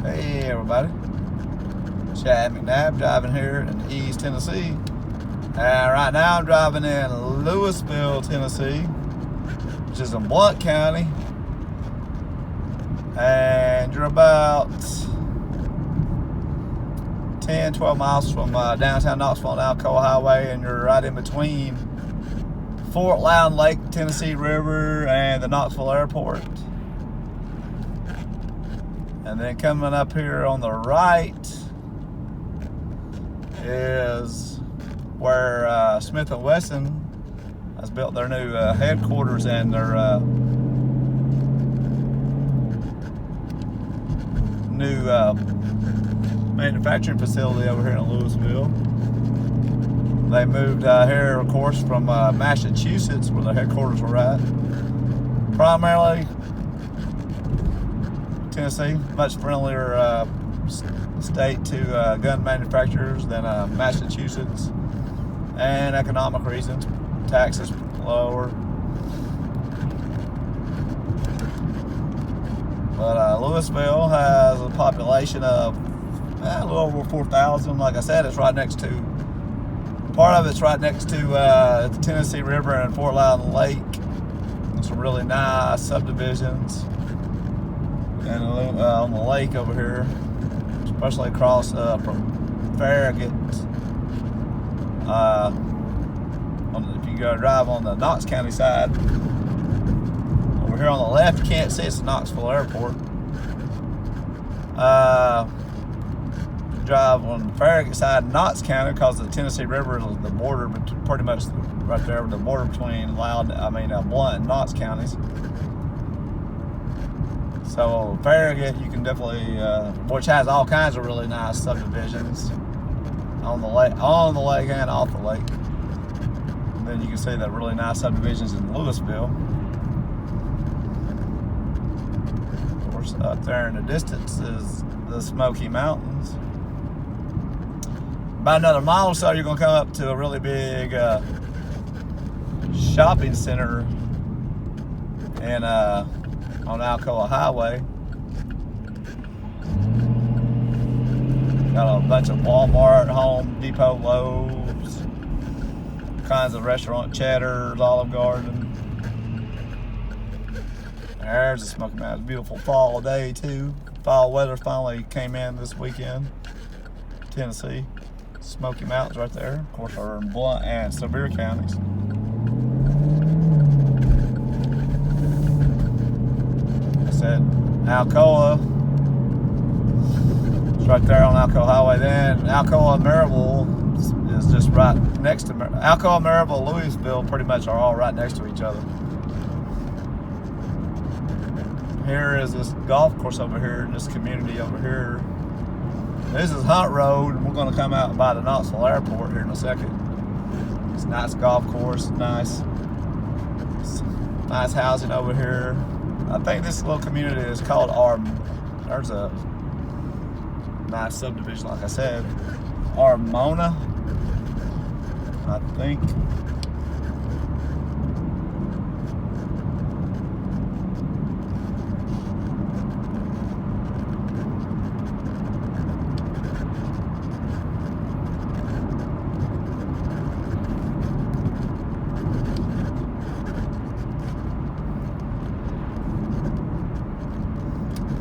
Hey everybody, Chad McNabb driving here in East Tennessee. Right now I'm driving in Louisville, Tennessee, which is in Blount County. And you're about 10-12 miles from downtown Knoxville and Alcoa Highway, and you're right in between Fort Loudon Lake, Tennessee River, and the Knoxville Airport. And then coming up here on the right is where Smith & Wesson has built their new headquarters and their new manufacturing facility over here in Louisville. They moved here, of course, from Massachusetts, where their headquarters were at. Primarily Tennessee, much friendlier state to gun manufacturers than Massachusetts, and economic reasons, taxes lower. But Louisville has a population of a little over 4,000. Like I said, it's right next to, part of it's right next to the Tennessee River and Fort Loudon Lake. There's some really nice subdivisions. And on the lake over here, especially across from Farragut. If you go drive on the Knox County side, over here on the left, you can't see it's the Knoxville Airport. Drive on the Farragut side of Knox County, because the Tennessee River is the border, pretty much right there, the border between Blount and Knox counties. So Farragut, you can definitely, which has all kinds of really nice subdivisions on the lake and off the lake. And then you can see the really nice subdivisions in Louisville. Of course, up there in the distance is the Smoky Mountains. About another mile or so, you're going to come up to a really big shopping center in on Alcoa Highway. Got a bunch of Walmart, Home Depot, Lowe's, kinds of restaurant, Cheddar's, Olive Garden. There's the Smoky Mountains. Beautiful fall day too. Fall weather finally came in this weekend. Tennessee. Smoky Mountains right there. Of course, are in Blount and Sevier counties. Said Alcoa, it's right there on Alcoa Highway. Then Alcoa and Maryville is just right next to Alcoa, Maryville, Louisville pretty much are all right next to each other. Here is this golf course over here in this community over here. This is Hunt Road, and we're going to come out by the Knoxville Airport here in a second. It's a nice golf course, nice housing over here. I think this little community is called there's a nice subdivision, like I said, Armona, I think.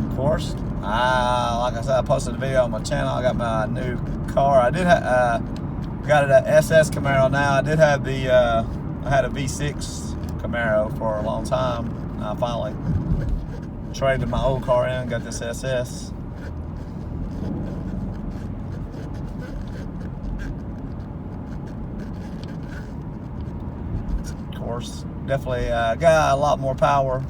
Of course, like I said, I posted a video on my channel. I got my new car. I did got it at SS Camaro now. I did have I had a V6 Camaro for a long time. And I finally traded my old car in and got this SS. Of course, definitely got a lot more power.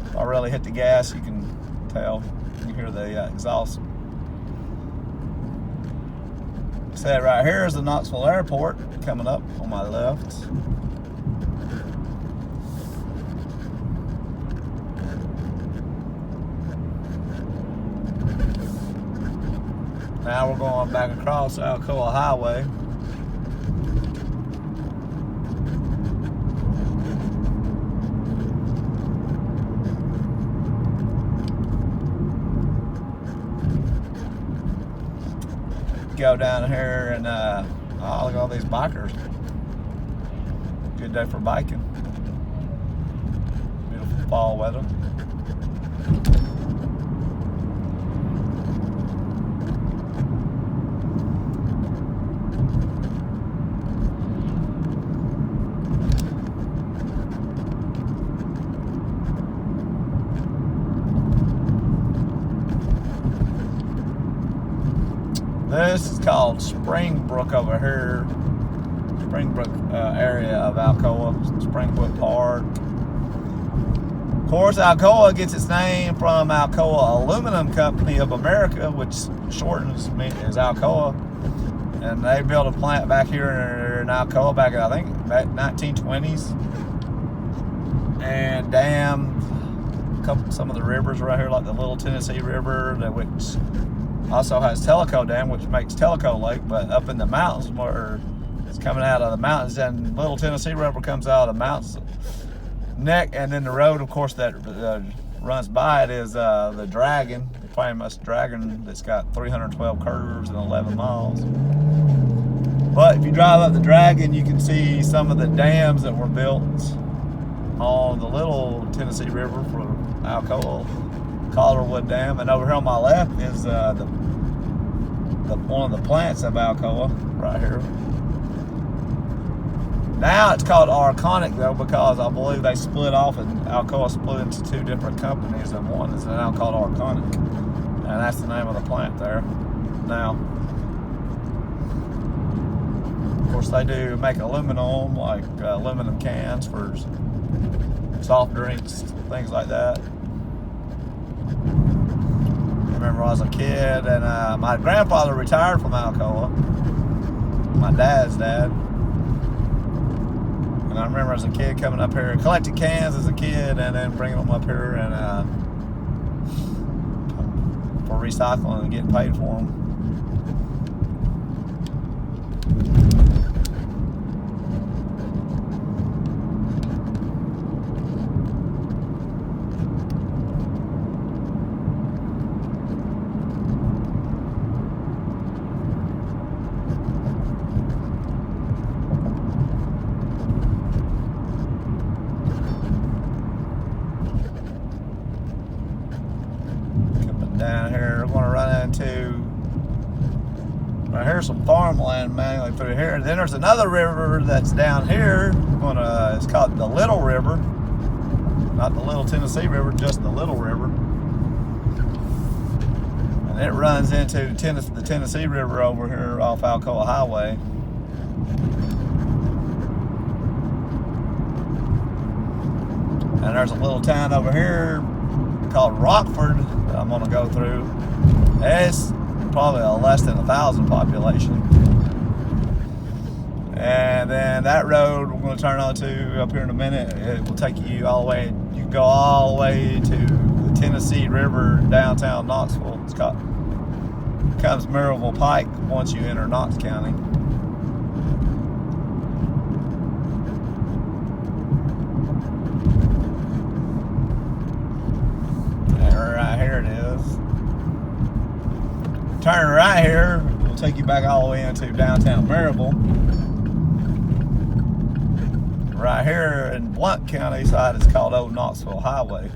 If I really hit the gas, you can tell. You can hear the exhaust. Said right here is the Knoxville Airport coming up on my left. Now we're going back across Alcoa Highway. go down here and oh, look at all these bikers. Good day for biking. Beautiful fall weather. This is called Springbrook over here. Springbrook area of Alcoa, Springbrook Park. Of course, Alcoa gets its name from Alcoa Aluminum Company of America, which shortens is Alcoa. And they built a plant back here in Alcoa back in, I think, 1920s. And dammed some of the rivers right here, like the Little Tennessee River, which also has Tellico Dam, which makes Tellico Lake. But up in the mountains, where it's coming out of the mountains, and Little Tennessee River comes out of the mountains neck, and then the road, of course, that runs by it is the Dragon, the famous Dragon that's got 312 curves and 11 miles. But if you drive up the Dragon, you can see some of the dams that were built on the Little Tennessee River for Alcoa, Calderwood Dam, and over here on my left is one of the plants of Alcoa right here. Now it's called Arconic though, because I believe they split off and Alcoa split into two different companies, and one is now called Arconic, and that's the name of the plant there now. Of course, they do make aluminum, like aluminum cans for soft drinks, things like that. I remember when I was a kid, and my grandfather retired from Alcoa, my dad's dad. And I remember as a kid coming up here, collecting cans as a kid, and then bringing them up here and for recycling and getting paid for them. Down here, we're going to run into, right here's some farmland mainly through here. And then there's another river that's down here. It's called the Little River, not the Little Tennessee River, just the Little River. And it runs into the Tennessee River over here off Alcoa Highway. And there's a little town over here called Rockford that I'm going to go through. It's probably a less than 1,000 population. And then that road we're going to turn on to up here in a minute. It will take you all the way. You can go all the way to the Tennessee River, downtown Knoxville. Comes Maryville Pike once you enter Knox County. Here it is. Turn right here, we'll take you back all the way into downtown Maryville. Right here in Blount County side, it's called Old Knoxville Highway.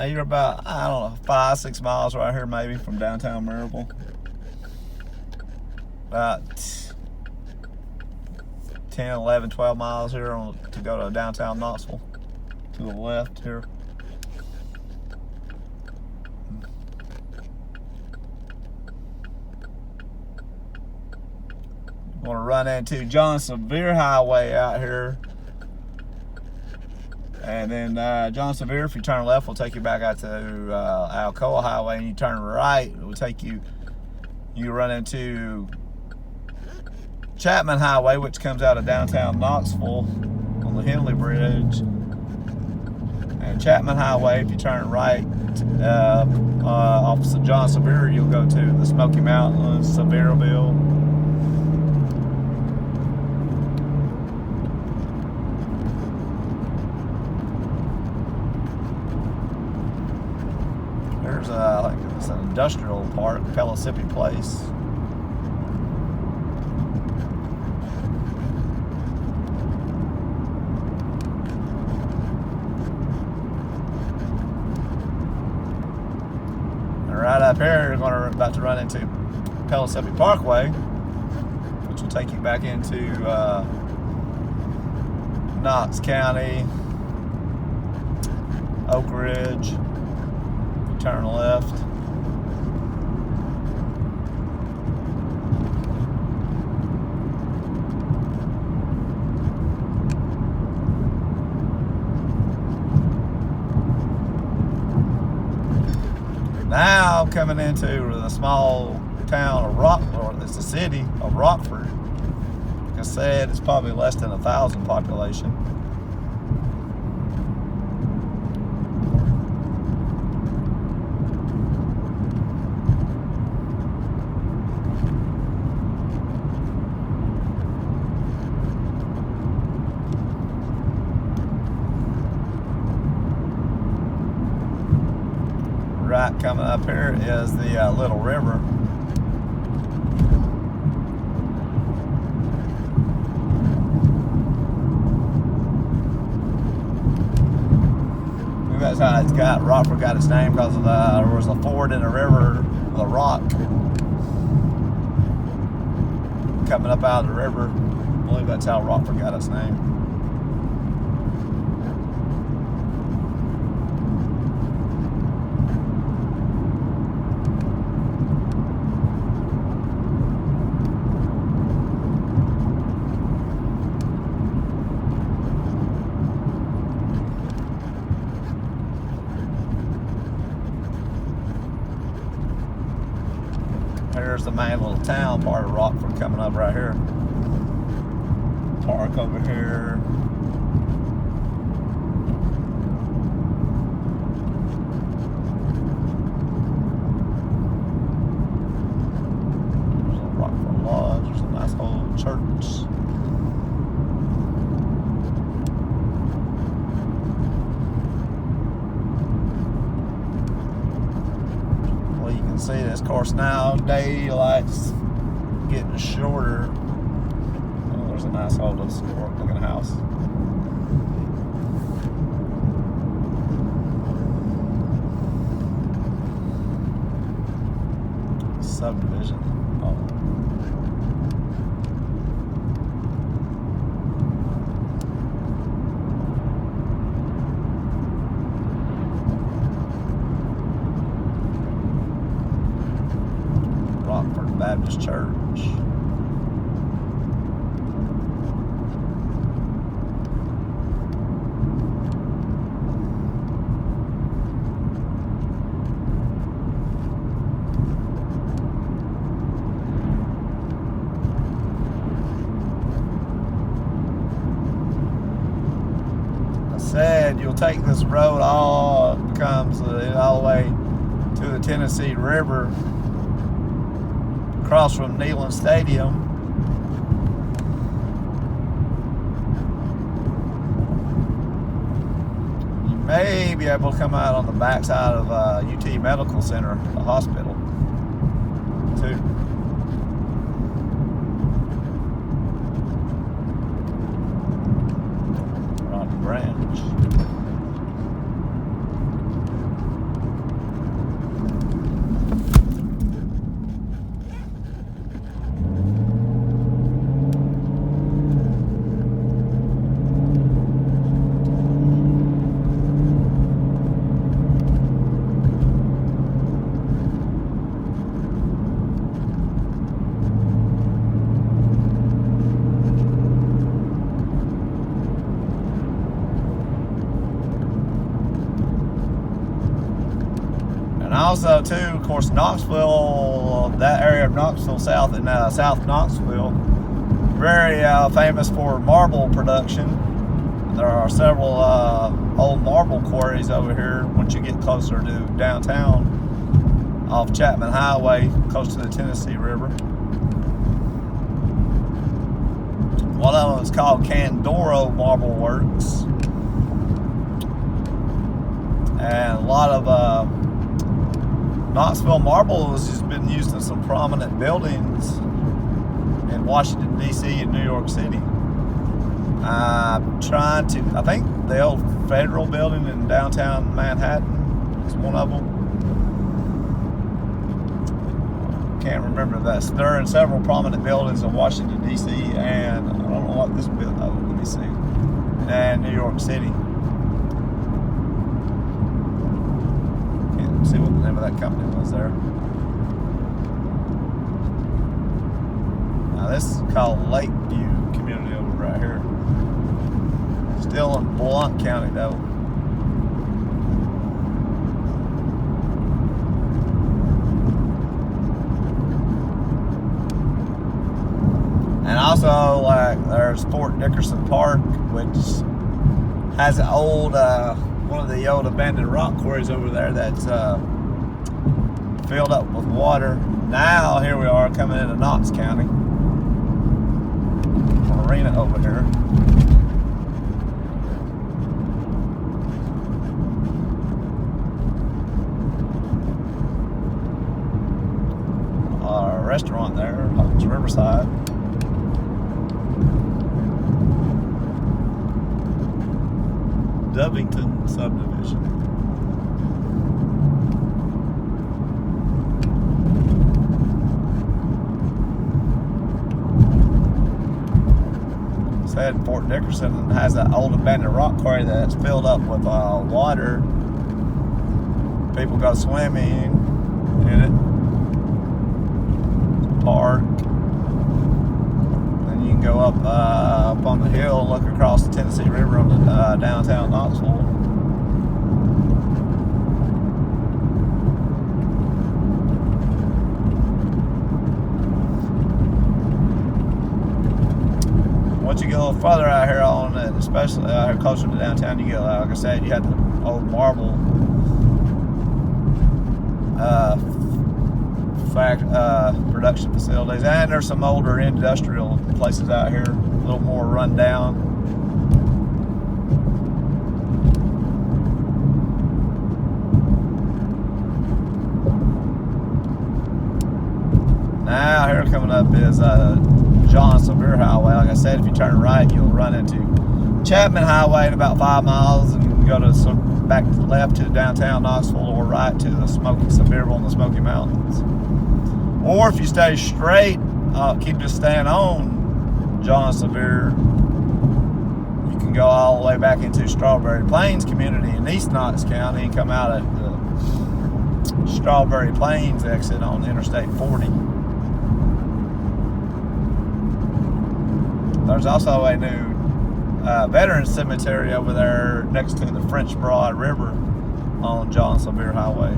You're about, I don't know, 5-6 miles right here maybe from downtown Maryville. About 10, 11, 12 miles here to go to downtown Knoxville. To the left here. I'm going to run into John Sevier Highway out here. And then John Sevier, if you turn left, will take you back out to Alcoa Highway, and you turn right, it will take you, you run into Chapman Highway, which comes out of downtown Knoxville on the Henley Bridge. And Chapman Highway, if you turn right, off of John Sevier, you'll go to the Smoky Mountains, Sevierville. There's like it's an industrial park, Pellissippi Place. Right up here, we're about to run into Pellissippi Parkway, which will take you back into Knox County, Oak Ridge. Turn left. Now I'm coming into the small town of Rockford. It's the city of Rockford. Like I said, it's probably less than 1,000 population. Right coming up here is the Little River. That's how it's got, Rockford got its name because of there was a ford in the river, the rock, coming up out of the river. I believe that's how Rockford got its name. Here's the main little town part of Rockford coming up right here. Park over here. There's a Rockford Lodge. There's a nice old church. See this, of course, now daylight's getting shorter. Oh, there's a nice old historic looking house. Subdivision. Oh. Rockford Baptist Church. I said you'll take this road all comes all the way to the Tennessee River. Across from Neyland Stadium. You may be able to come out on the backside of UT Medical Center, the hospital, too. Rocky Branch. And also, too, of course, Knoxville, that area of Knoxville South and South Knoxville, very famous for marble production. There are several old marble quarries over here once you get closer to downtown off Chapman Highway, close to the Tennessee River. One of them is called Candoro Marble Works. And a lot of Knoxville marble has been used in some prominent buildings in Washington, D.C. and New York City. I'm trying to, I think the old Federal building in downtown Manhattan is one of them. Can't remember that. They're in several prominent buildings in Washington, D.C. and I don't know what this building, oh, let me see, and New York City. Can't see what the name of that company was there. Now this is called Lakeview Community over right here. Still in Blount County though. And also, like, there's Fort Dickerson Park, which has an old, one of the old abandoned rock quarries over there that's filled up with water. Now, here we are coming into Knox County. Marina over here. Our restaurant there, it's Riverside. Dovington subdivision. Said Fort Dickerson has an old abandoned rock quarry that's filled up with water. People go swimming in it. Park. Then you can go up on the hill and look across the Tennessee River on the downtown Knoxville. Once you get a little further out here on it, especially out here closer to downtown, you get, like I said, you have the old marble production facilities, and there's some older industrial places out here, a little more run down. Now here coming up is John-Sevier Highway. Like I said, if you turn right, you'll run into Chapman Highway in about 5 miles and go to back left to downtown Knoxville, or right to the Sevierville and the Smoky Mountains. Or if you stay straight, keep just staying on John-Sevier, you can go all the way back into Strawberry Plains community in East Knox County and come out at the Strawberry Plains exit on Interstate 40. There's also a new Veterans Cemetery over there next to the French Broad River on John-Sevier Highway.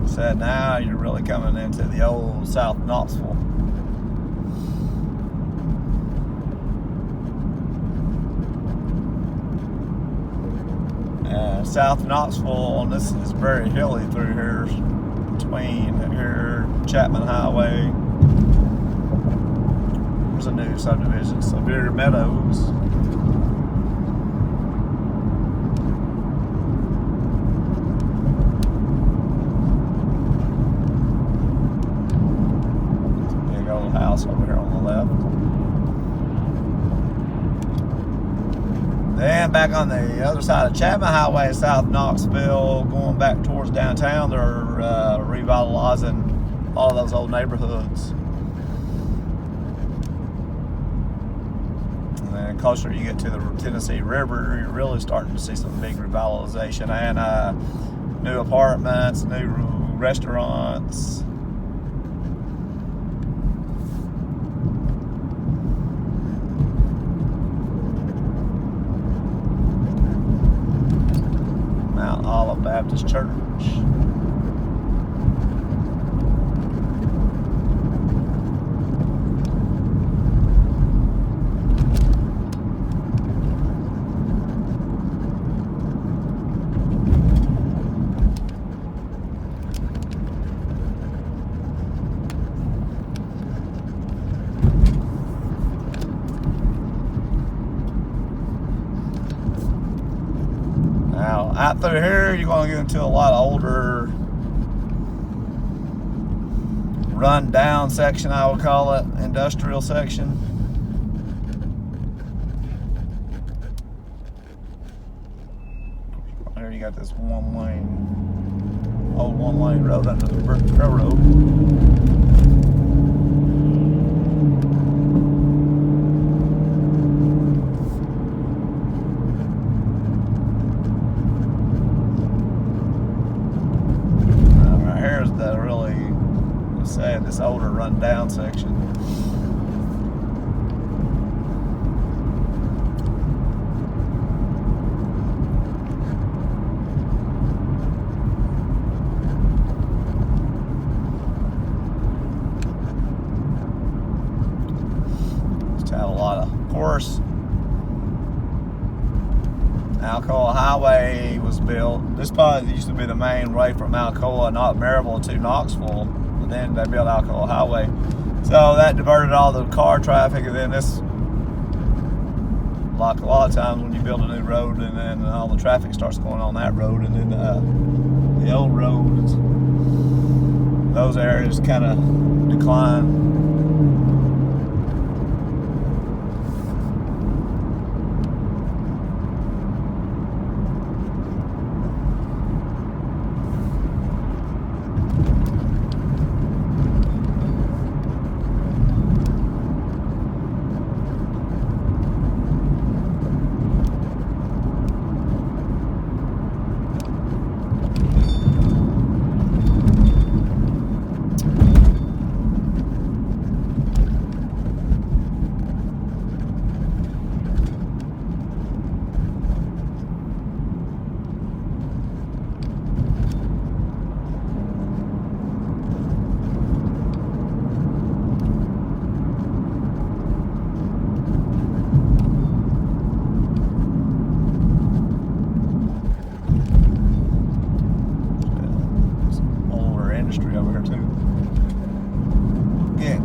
Said now you're really coming into the old South Knoxville. South Knoxville, and this is very hilly through here, between here, Chapman Highway. There's a new subdivision, Sevier Meadows. Big old house over here on the left. Then back on the other side of Chapman Highway in South Knoxville, going back towards downtown, they're revitalizing all of those old neighborhoods. And then closer you get to the Tennessee River, you're really starting to see some big revitalization and new apartments, new restaurants. Olive Baptist Church. right through here, you're going to get into a lot of older, run down section, I would call it, industrial section. There you got this old one lane road under the railroad. Right here's the really sad, this older run down section. Of course, Alcoa Highway was built. This probably used to be the main way from Alcoa, not Maryville, to Knoxville. But then they built Alcoa Highway, so that diverted all the car traffic. And then this, like a lot of times when you build a new road, and then all the traffic starts going on that road, and then the old roads, those areas kind of decline.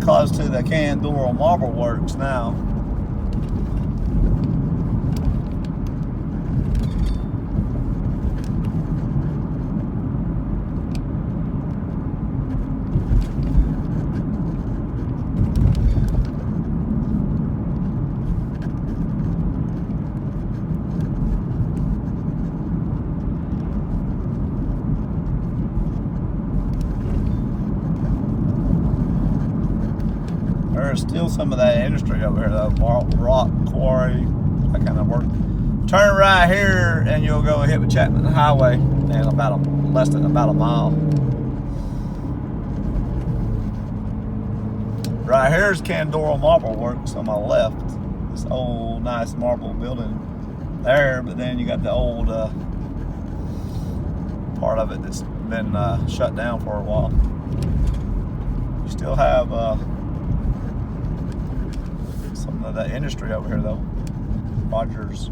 Close to the Candoro Marble works now. There's still some of that industry over here though. Rock quarry, that kind of work. Turn right here and you'll go hit the Chapman Highway, and less than about a mile. Right here's Candoro Marble Works on my left. This old nice marble building there, but then you got the old part of it that's been shut down for a while. You still have some of that industry over here though. Rogers.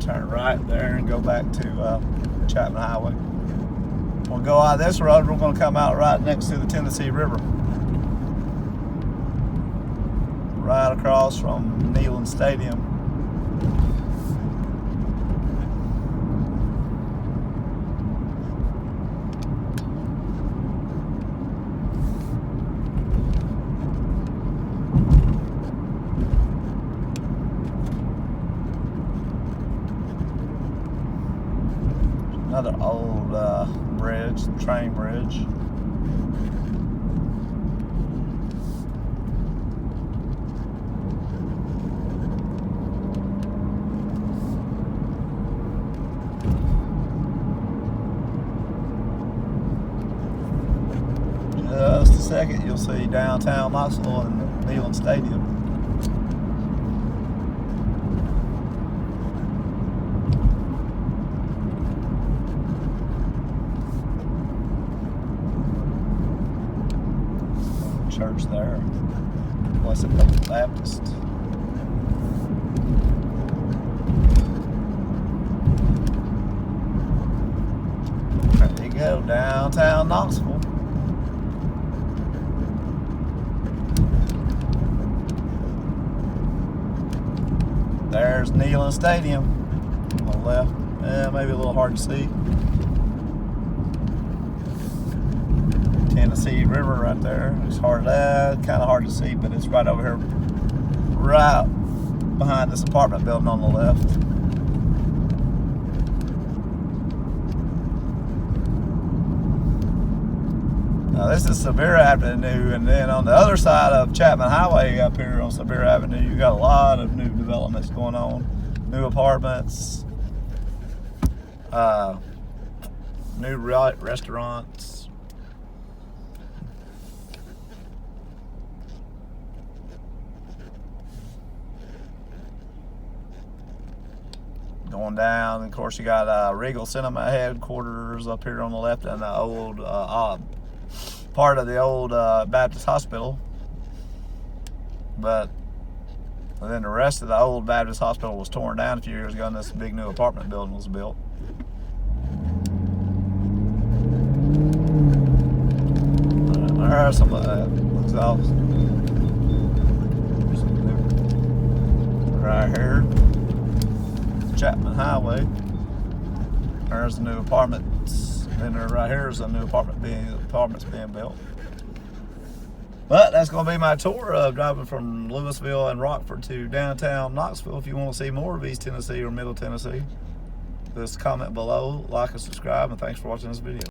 Turn right there and go back to Chapman Highway. We'll go out this road. We're going to come out right next to the Tennessee River, right across from Neyland Stadium. Another old bridge, train bridge. Just a second, you'll see downtown Knoxville and Neyland Stadium. Church church there, Wesson Baptist. There you go, downtown Knoxville. There's Neyland Stadium on the left. Yeah, maybe a little hard to see. Tennessee River right there. It's kind of hard to see, but it's right over here, right behind this apartment building on the left. Now this is Severe Avenue, and then on the other side of Chapman Highway up here on Severe Avenue, you got a lot of new developments going on. New apartments, new restaurants. Going down, of course, you got Regal Cinema headquarters up here on the left, and the old part of the old Baptist Hospital. But then the rest of the old Baptist Hospital was torn down a few years ago, and this big new apartment building was built. There's some exhaust. Right here, Chapman Highway. There's the new apartments. And there right here is a new apartments being built. But that's going to be my tour of driving from Louisville and Rockford to downtown Knoxville. If you want to see more of East Tennessee or Middle Tennessee, just comment below, like and subscribe, and thanks for watching this video.